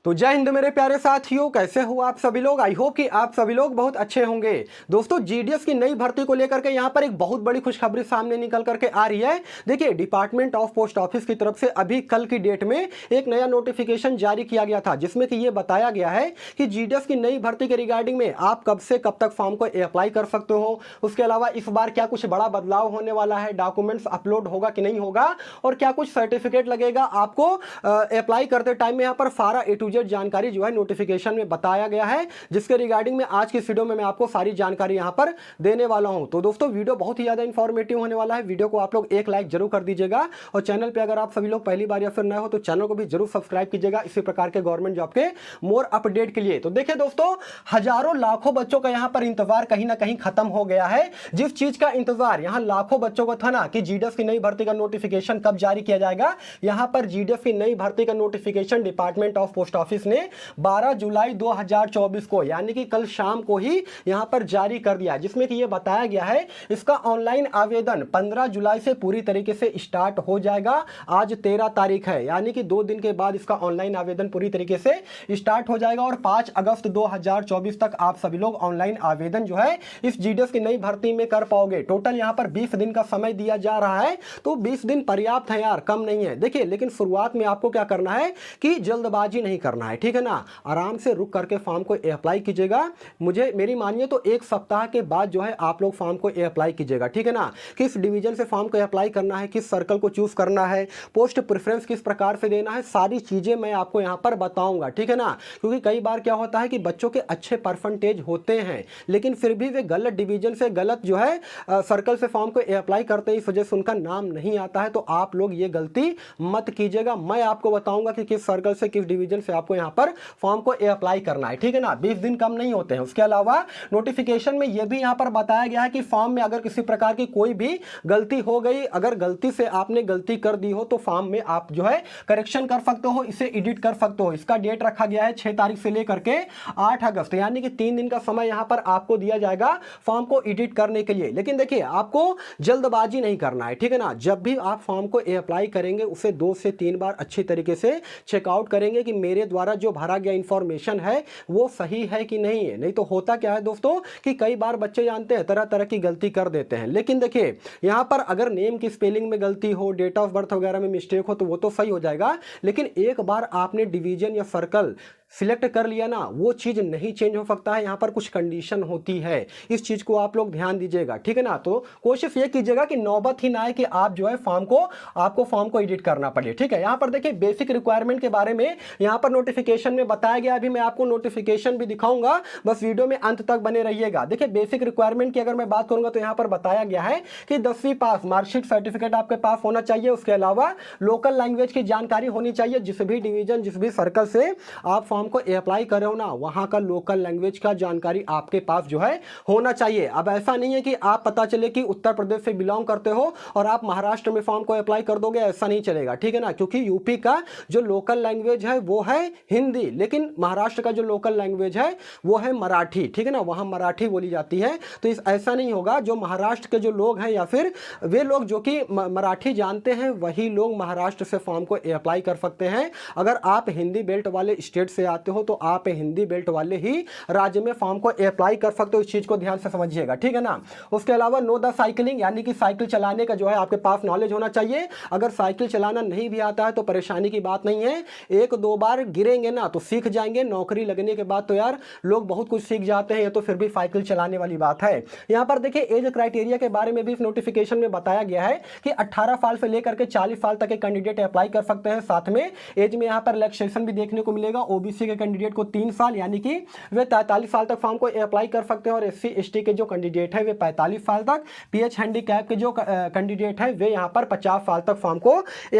तो जय हिंद मेरे प्यारे साथियों, कैसे हो आप सभी लोग। आई होप कि आप सभी लोग बहुत अच्छे होंगे। दोस्तों, जीडीएस की नई भर्ती को लेकर के यहां पर एक बहुत बड़ी खुशखबरी सामने निकल करके आ रही है। देखिए, डिपार्टमेंट ऑफ पोस्ट ऑफिस की तरफ से अभी कल की डेट में एक नया नोटिफिकेशन जारी किया गया था, जिसमें कि ये बताया गया है कि जीडीएस की नई भर्ती के रिगार्डिंग में आप कब से कब तक फॉर्म को अप्लाई कर सकते हो। उसके अलावा इस बार क्या कुछ बड़ा बदलाव होने वाला है, डॉक्यूमेंट्स अपलोड होगा कि नहीं होगा, और क्या कुछ सर्टिफिकेट लगेगा आपको अप्लाई करते टाइम में। यहाँ पर सारा ए टू जेड जानकारी जो है नोटिफिकेशन में बताया गया है, जिसके रिगार्डिंग में आज की इस वीडियो में मैं आपको सारी जानकारी यहां पर देने वाला हूं। तो दोस्तों, वीडियो बहुत ही ज्यादा इंफॉर्मेटिव होने वाला है। वीडियो को आप लोग एक लाइक जरूर कर दीजिएगा, और चैनल पे अगर आप सभी लोग पहली बार या फिर नए हो तो चैनल को भी जरूर सब्सक्राइब कीजिएगा इसी प्रकार के गवर्नमेंट जॉब के मोर अपडेट के लिए। तो देखिए दोस्तों, हजारों लाखों बच्चों का यहां पर इंतजार कहीं ना कहीं खत्म हो गया है। जिस चीज का इंतजार यहां लाखों बच्चों को था ना कि जीडीएस की नई भर्ती का नोटिफिकेशन कब जारी किया जाएगा, यहां पर जीडीएस की नई भर्ती का notification department of post office ने 12 जुलाई 2024 को यानी कि कल शाम को ही यहां पर जारी कर दिया, जिसमें कि यह बताया गया है इसका ऑनलाइन आवेदन 15 जुलाई से पूरी तरीके से स्टार्ट हो जाएगा। आज 13 तारीख है, यानी कि 2 दिन के बाद इसका ऑनलाइन आवेदन पूरी तरीके से स्टार्ट हो जाएगा, और 5 अगस्त 2024 तक आप सभी लोग ऑनलाइन आवेदन जो है इस जीडीएस की नई भर्ती में कर पाओगे। टोटल यहां पर 20 दिन का समय दिया जा रहा है, तो 20 दिन पर्याप्त है यार, कम नहीं है। देखिए, लेकिन शुरुआत में आपको क्या करना है कि जल्दबाजी नहीं करना है, ठीक है ना। आराम से रुक करके फॉर्म को अप्लाई कीजिएगा। मेरी मानिए तो एक सप्ताह के बाद जो है आप लोग फॉर्म को अप्लाई कीजिएगा, ठीक है ना। किस डिवीजन से फॉर्म को अप्लाई करना है, किस सर्कल को चूज करना है, पोस्ट प्रेफरेंस किस प्रकार से देना है, सारी चीजें मैं आपको यहां पर बताऊंगा, ठीक है ना। क्योंकि कई बार क्या होता है कि बच्चों के अच्छे परसेंटेज होते हैं, लेकिन फिर भी वे गलत डिवीजन से, गलत जो है सर्कल से फॉर्म को अप्लाई करते हैं, इस वजह से उनका नाम नहीं आता है। तो आप लोग ये गलती मत कीजिएगा। मैं आपको बताऊंगा कि किस सर्कल से, किस डिवीजन से आपको यहां पर फॉर्म को अप्लाई करना है, ठीक है ना। 20 दिन कम नहीं होते हैं। उसके अलावा नोटिफिकेशन में यह भी यहां पर बताया गया है कि फॉर्म में अगर किसी प्रकार की कोई भी गलती हो गई, अगर गलती से आपने गलती कर दी हो, तो फॉर्म में आप जो है करेक्शन कर सकते हो, इसे एडिट कर सकते हो। इसका डेट रखा गया है 6 तारीख से लेकर के 8 अगस्त, यानी कि 3 दिन का समय यहां पर आपको दिया जाएगा फॉर्म को एडिट करने के लिए। लेकिन देखिए, आपको जल्दबाजी नहीं करना है, ठीक है ना। जब भी आप फॉर्म को अप्लाई करेंगे, उसे 2 से 3 बार अच्छी तरीके से चेकआउट करेंगे कि मेरे द्वारा जो भरा गया इंफॉर्मेशन है वो सही है कि नहीं है। नहीं तो होता क्या है दोस्तों कि कई बार बच्चे जानते हैं तरह तरह की गलती कर देते हैं। लेकिन देखिए, यहां पर अगर नेम की स्पेलिंग में गलती हो, डेट ऑफ बर्थ वगैरह में मिस्टेक हो, तो वो तो सही हो जाएगा। लेकिन एक बार आपने डिवीजन या सर्कल सिलेक्ट कर लिया ना, वो चीज नहीं चेंज हो सकता है। यहां पर कुछ कंडीशन होती है, इस चीज को आप लोग ध्यान दीजिएगा, ठीक है ना। तो कोशिश ये कीजिएगा कि नौबत ही ना आए कि आप जो है आपको फॉर्म को एडिट करना पड़े, ठीक है। यहां पर देखिए, बेसिक रिक्वायरमेंट के बारे में यहां पर नोटिफिकेशन में बताया गया। अभी मैं आपको नोटिफिकेशन भी दिखाऊंगा, बस वीडियो में अंत तक बने रहिएगा। देखिए, बेसिक रिक्वायरमेंट की अगर मैं बात करूंगा तो यहां पर बताया गया है कि 10वीं पास मार्कशीट सर्टिफिकेट आपके पास होना चाहिए। उसके अलावा लोकल लैंग्वेज की जानकारी होनी चाहिए। जिस भी डिवीजन, जिस भी सर्कल से आप फॉर्म को अप्लाई कर रहे हो ना, वहां का लोकल लैंग्वेज का जानकारी आपके पास जो है होना चाहिए। अब ऐसा नहीं है कि आप पता चले कि उत्तर प्रदेश से बिलोंग करते हो और आप महाराष्ट्र में फॉर्म को अप्लाई कर दोगे, ऐसा नहीं चलेगा, ठीक है ना। क्योंकि यूपी का जो लोकल लैंग्वेज है वो है हिंदी, लेकिन महाराष्ट्र का जो लोकल लैंग्वेज है वो है मराठी, ठीक है ना। वहां मराठी बोली जाती है। तो ऐसा नहीं होगा, जो महाराष्ट्र के जो लोग हैं या फिर वे लोग जो कि मराठी जानते हैं, वही लोग महाराष्ट्र से फॉर्म को अप्लाई कर सकते हैं। अगर आप हिंदी बेल्ट वाले स्टेट से आते हो तो आप हिंदी बेल्ट वाले ही राज्य में फॉर्म को अप्लाई कर सकते हो। इस चीज को ध्यान से समझिएगा, ठीक है ना। उसके अलावा नो द साइकिलिंग, यानी कि साइकिल चलाने का जो है आपके पास नॉलेज होना चाहिए। अगर साइकिल चलाना नहीं भी आता है तो परेशानी की बात नहीं है, 1-2 बार गिरेंगे ना तो सीख जाएंगे। नौकरी लगने के बाद तो यार लोग बहुत कुछ सीख जाते हैं, ये तो फिर भी साइकिल चलाने वाली बात है। यहां पर देखिए, एज क्राइटेरिया के बारे में भी नोटिफिकेशन में बताया गया है कि 18 साल से लेकर के 40 साल तक के कैंडिडेट अप्लाई कर सकते हैं। साथ में एज में यहां पर रिलैक्सेशन भी देखने को मिलेगा। ओबीसी के कैंडिडेट को 3 साल, यानी कि वे 43 साल तक फॉर्म को अप्लाई कर सकते हैं, और एससी एसटी के जो कैंडिडेट है वे 45 साल तक, पीएच हैंडीकैप के जो कैंडिडेट है वे यहां पर 50 साल तक फॉर्म को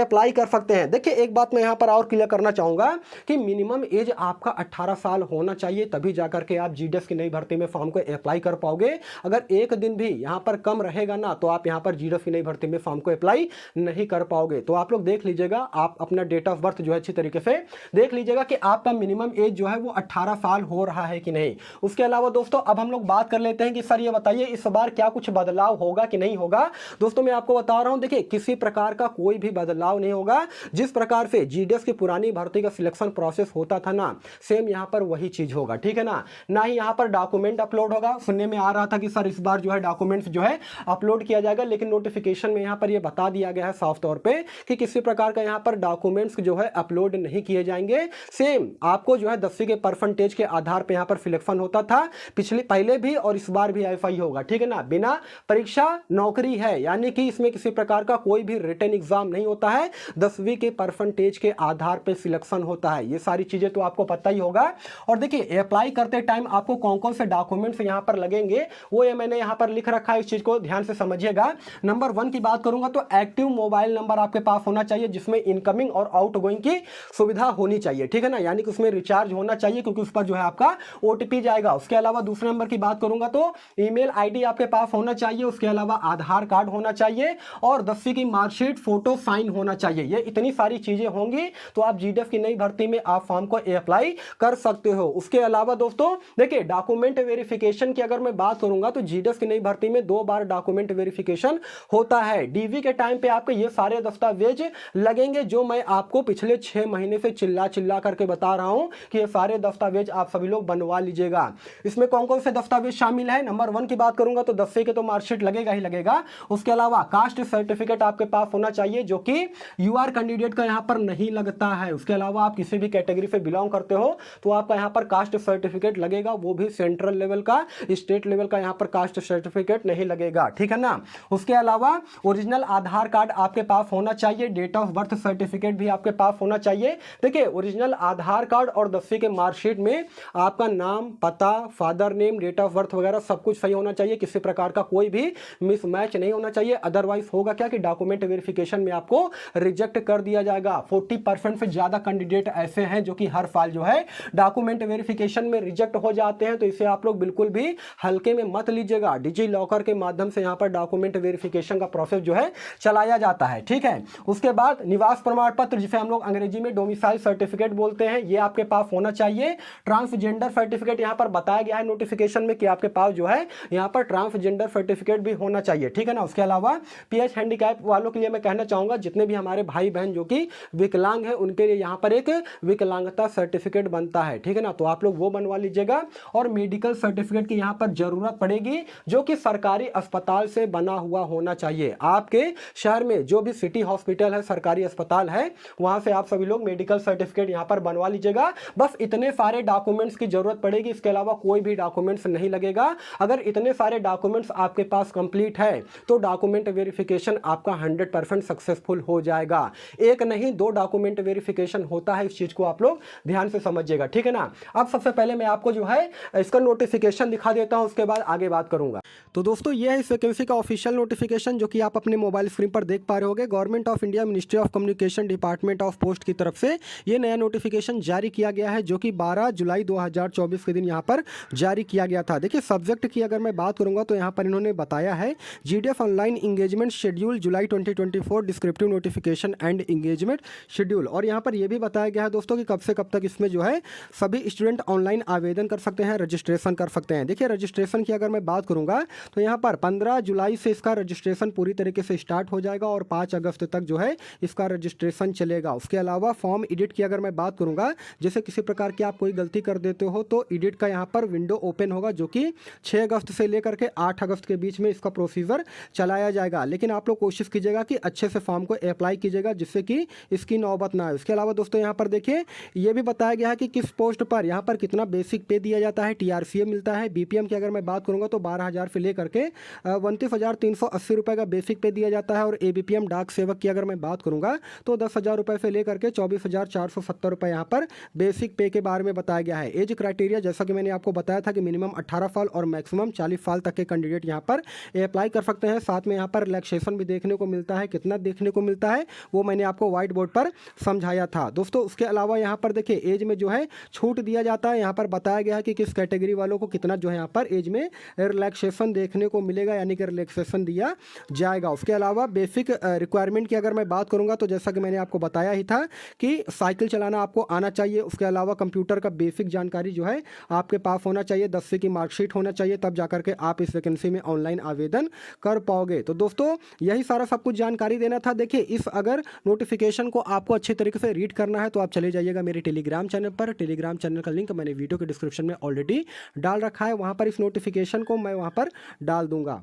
अप्लाई कर सकते हैं। देखिए, एक बात मैं यहां पर और क्लियर करना चाहूंगा कि मिनिमम एज आपका 18 साल होना चाहिए, तभी जाकर के आप जीडीएस की नई भर्ती में फॉर्म को अप्लाई कर पाओगे। अगर एक दिन भी यहां पर कम रहेगा ना, तो आप यहां पर जीडीएस की नई भर्ती में फॉर्म को अप्लाई नहीं कर पाओगे। तो आप लोग देख लीजिएगा, आप अपना डेट ऑफ बर्थ जो है अच्छी तरीके से देख लीजिएगा कि आपका मिनिमम एज जो है वो 18 साल हो रहा है कि नहीं। उसके अलावा दोस्तों अब हम लोग बात कर लेते हैं कि सर ये बताइए इस बार क्या कुछ बदलाव होगा कि नहीं होगा। दोस्तों मैं आपको बता रहा हूं, देखिए किसी प्रकार का कोई भी बदलाव नहीं होगा। जिस प्रकार से जीडीएस की पुरानी भर्ती का सिलेक्शन प्रोसेस होता था ना, सेम यहां पर वही चीज होगा, ठीक है ना। ना ही यहां पर डॉक्यूमेंट अपलोड होगा। सुनने में आ रहा था कि सर इस बार जो है डॉक्यूमेंट्स जो है अपलोड किया जाएगा, लेकिन नोटिफिकेशन में यहां पर यह बता दिया गया है साफ तौर पे कि किसी प्रकार का यहां पर डॉक्यूमेंट्स जो है अपलोड नहीं किए जाएंगे। सेम आपको जो है 10वीं के परसेंटेज के आधार पर यहां पर सिलेक्शन होता था, पिछले पहले भी और इस बार भी ऐसा ही होगा, ठीक है ना। बिना परीक्षा नौकरी है, यानी कि इसमें किसी प्रकार का कोई भी रिटन एग्जाम नहीं होता है, 10वीं के परसेंटेज के आधार पर सिलेक्शन होता है। ये सारी चीजें तो आपको पता ही होगा। और देखिए अप्लाई करते टाइम आपको कौन कौन से डॉक्यूमेंट्स यहां पर लगेंगे वो ये मैंने यहां पर लिख रखा है, इस चीज को ध्यान से समझिएगा। नंबर 1 की बात करूंगा तो एक्टिव मोबाइल नंबर आपके पास होना चाहिए, जिसमें इनकमिंग और आउटगोइंग की सुविधा होनी चाहिए, ठीक है ना, यानी कि उसमें रिचार्ज होना चाहिए क्योंकि उस पर जो है आपका ओटीपी जाएगा। उसके अलावा दूसरे नंबर की बात करूंगा तो ईमेल आईडी आपके पास होना चाहिए। उसके अलावा आधार कार्ड होना चाहिए और 10वीं की मार्कशीट फोटो साइन होना चाहिए। ये इतनी सारी चीजें होंगी तो आप जीडीएस की नई भर्ती में आप फॉर्म को अप्लाई कर सकते हो। उसके अलावा दोस्तों देखिए डॉक्यूमेंट वेरिफिकेशन की अगर मैं बात करूंगा तो जीडीएस की नई भर्ती में 2 बार डॉक्यूमेंट वेरिफिकेशन होता है। डीवी के टाइम पे आपके ये सारे दस्तावेज लगेंगे जो मैं आपको पिछले 6 महीने से चिल्ला चिल्ला करके बता रहा हूं कि ये सारे दस्तावेज आप सभी लोग बनवा लीजिएगा। इसमें कौन कौन से दस्तावेज शामिल है, नंबर 1 की बात करूंगा तो 10वीं के तो मार्कशीट लगेगा ही लगेगा। उसके अलावा कास्ट सर्टिफिकेट आपके पास होना चाहिए जो कि यूआर कैंडिडेट का यहां पर नहीं लगता है। उसके अलावा आप किसी भी कैटेगरी से बिलोंग करते हो तो आपका यहां पर कास्ट सर्टिफिकेट लगेगा, वो भी सेंट्रल लेवल का, स्टेट लेवल का यहां पर कास्ट सर्टिफिकेट नहीं लगेगा, ठीक है ना। उसके अलावा ओरिजिनल आधार कार्ड आपके पास होना चाहिए, डेट ऑफ बर्थ सर्टिफिकेट भी आपके पास होना चाहिए। देखिए ओरिजिनल आधार कार्ड और 10वीं के मार्कशीट में आपका नाम, पता, father name, date of birth वगैरह सब कुछ सही होना चाहिए, किसी प्रकार का कोई भी मिसमैच नहीं होना चाहिए। अदरवाइज होगा क्या कि डॉक्यूमेंट वेरिफिकेशन में आपको रिजेक्ट कर दिया जाएगा। 40% से ज्यादा कैंडिडेट ऐसे हैं जो कि हर साल जो है डॉक्यूमेंट वेरिफिकेशन में रिजेक्ट हो जाते हैं, तो इसे आप लोग बिल्कुल भी हल्के में मत लीजिएगा। डिजी लॉकर के माध्यम से यहां पर डॉक्यूमेंट वेरिफिकेशन का प्रोसेस जो है चलाया जाता है, ठीक है। उसके बाद निवास प्रमाण पत्र जिसे हम लोग अंग्रेजी में डोमिसाइल सर्टिफिकेट बोलते हैं, ये आपके पास होना चाहिए। ट्रांसजेंडर सर्टिफिकेट यहां पर बताया गया है नोटिफिकेशन में कि आपके पास जो है यहां पर ट्रांसजेंडर सर्टिफिकेट भी होना चाहिए, ठीक है ना। उसके अलावा पीएच हैंडीकैप वालों के लिए मैं कहना चाहूंगा, जितने भी हमारे भाई बहन जो कि विकलांग है उनके लिए यहां पर एक विकलांगता सर्टिफिकेट बनता है, ठीक है ना, तो आप लोग वो बनवा लीजिएगा। और मेडिकल सर्टिफिकेट की यहां पर जरूरत पड़ेगी जो कि सरकारी अस्पताल से बना हुआ होना चाहिए। आपके शहर में जो भी सिटी हॉस्पिटल है, सरकारी अस्पताल है, वहां से आप सभी लोग मेडिकल सर्टिफिकेट यहां पर बनवा लीजिएगा। बस इतने सारे डॉक्यूमेंट्स की जरूरत पड़ेगी, इसके अलावा कोई भी डॉक्यूमेंट्स नहीं लगेगा। अगर इतने सारे डॉक्यूमेंट्स आपके पास कंप्लीट है तो डॉक्यूमेंट वेरिफिकेशन आपका 100% सक्सेसफुल हो जाएगा। एक नहीं 2 डॉक्यूमेंट वेरिफिकेशन होता है, इस चीज को आप लोग ध्यान से समझिएगा, ठीक है ना। अब सबसे पहले मैं आपको जो है इसका नोटिफिकेशन दिखा देता हूं, उसके बाद आगे बात करूंगा। तो दोस्तों ये है इस वैकेंसी का ऑफिशियल नोटिफिकेशन जो कि आप अपने मोबाइल स्क्रीन पर देख पा रहे होंगे। Government of India, ministry of communication, department of post की तरफ से ये नया नोटिफिकेशन जारी किया गया है जो कि 12 जुलाई 2024 के दिन यहाँ पर जारी किया गया था। देखिए सब्जेक्ट की अगर मैं बात करूंगा तो यहाँ पर इन्होंने बताया है GDF online engagement schedule July 2024, descriptive notification and engagement schedule. और यहाँ पर यह भी बताया गया है दोस्तों कि कब से कब तक इसमें जो है सभी स्टूडेंट ऑनलाइन आवेदन कर सकते हैं, रजिस्ट्रेशन कर सकते हैं। देखिए रजिस्ट्रेशन की अगर मैं बात करूंगा तो यहाँ पर 15 जुलाई से इसका रजिस्ट्रेशन पूरी तरीके से स्टार्ट हो जाएगा और 5 अगस्त तक जो है इसका रजिस्ट्रेशन चलेगा। उसके अलावा फॉर्म एडिट की अगर मैं बात करूंगा, जैसे किसी प्रकार की आप कोई गलती कर देते हो तो एडिट का यहाँ पर विंडो ओपन होगा जो कि 6 अगस्त से लेकर के 8 अगस्त के बीच में इसका प्रोसीजर चलाया जाएगा। लेकिन आप लोग कोशिश कीजिएगा कि अच्छे से फॉर्म को अप्लाई कीजिएगा जिससे कि इसकी नौबत ना आए। उसके अलावा दोस्तों यहाँ पर देखिए ये भी बताया गया है कि किस पोस्ट पर यहाँ पर कितना बेसिक पे दिया जाता है, टीआरसीए मिलता है। बीपीएम की अगर मैं बात करूंगा तो 12,000 से लेकर के 29,380 रुपये का बेसिक पे दिया जाता है। और एबीपीएम डाक सेवक की अगर मैं बात करूंगा तो 10,000 रुपये से लेकर के 24,470 रुपये यहाँ पर बेसिक पे के बारे में बताया गया है। एज क्राइटेरिया जैसा कि मैंने आपको बताया था कि मिनिमम 18 साल और मैक्सिमम 40 साल तक के कैंडिडेट यहाँ पर अप्लाई कर सकते हैं। साथ में यहाँ पर रिलैक्सेशन भी देखने को मिलता है, कितना देखने को मिलता है वो मैंने आपको व्हाइट बोर्ड पर समझाया था दोस्तों। उसके अलावा यहाँ पर देखिए एज में जो है छूट दिया जाता है, यहाँ पर बताया गया है कि किस कैटेगरी वालों को कितना जो है यहाँ पर एज में रिलैक्सेशन देखने को मिलेगा, यानी कि रिलैक्सेशन दिया जाएगा। उसके अलावा बेसिक रिक्वायरमेंट की अगर मैं बात करूँगा तो जैसा कि मैंने आपको बताया ही था कि साइकिल चलाना आपको आना चाहिए। चाहिए, उसके अलावा कंप्यूटर का बेसिक जानकारी जो है आपके पास होना चाहिए, 10वीं की मार्कशीट होना चाहिए, तब जाकर के आप इस वैकेंसी में ऑनलाइन आवेदन कर पाओगे। तो दोस्तों यही सारा सब कुछ जानकारी देना था। देखिए इस अगर नोटिफिकेशन को आपको अच्छी तरीके से रीड करना है तो आप चले जाइएगा मेरे टेलीग्राम चैनल पर। टेलीग्राम चैनल का लिंक मैंने वीडियो के डिस्क्रिप्शन में ऑलरेडी डाल रखा है, वहाँ पर इस नोटिफिकेशन को मैं वहाँ पर डाल दूंगा।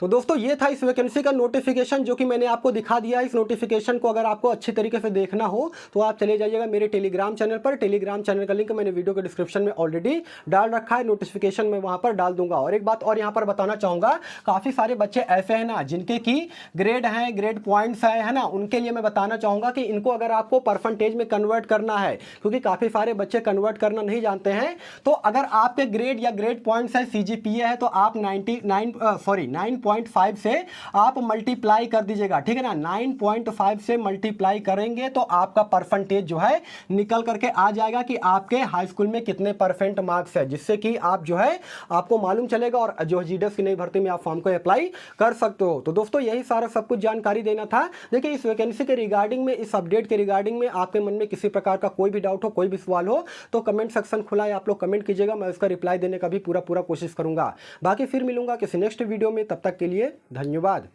तो दोस्तों ये था इस वैकेंसी का नोटिफिकेशन जो कि मैंने आपको दिखा दिया। इस नोटिफिकेशन को अगर आपको अच्छी तरीके से देखना हो तो आप चले जाइएगा मेरे टेलीग्राम चैनल पर। टेलीग्राम चैनल का लिंक मैंने वीडियो के डिस्क्रिप्शन में ऑलरेडी डाल रखा है, नोटिफिकेशन मैं वहां पर डाल दूंगा। और एक बात और यहाँ पर बताना चाहूँगा, काफ़ी सारे बच्चे ऐसे हैं ना जिनके की ग्रेड हैं, ग्रेड पॉइंट्स है ना, उनके लिए मैं बताना चाहूँगा कि इनको अगर आपको परसेंटेज में कन्वर्ट करना है, क्योंकि काफ़ी सारे बच्चे कन्वर्ट करना नहीं जानते हैं, तो अगर आपके ग्रेड या ग्रेड पॉइंट्स है, CGPA है, तो आप 9.5 से आप मल्टीप्लाई कर दीजिएगा, ठीक है ना। 9.5 से मल्टीप्लाई करेंगे तो आपका परसेंटेज जो है निकल करके आ जाएगा कि आपके हाई स्कूल में कितने परसेंट मार्क्स है, जिससे कि आप जो है आपको मालूम चलेगा और जो जीडीएस की नई भर्ती में आप फॉर्म को अप्लाई कर सकते हो। तो दोस्तों यही सारा सब कुछ जानकारी देना था। देखिए इस वैकेंसी के रिगार्डिंग में, इस अपडेट के रिगार्डिंग में आपके मन में किसी प्रकार का कोई भी डाउट हो, कोई भी सवाल हो तो कमेंट सेक्शन खुला है, आप लोग कमेंट कीजिएगा, मैं उसका रिप्लाई देने का भी पूरा कोशिश करूंगा। बाकी फिर मिलूंगा किसी नेक्स्ट वीडियो में, तब तक के लिए धन्यवाद।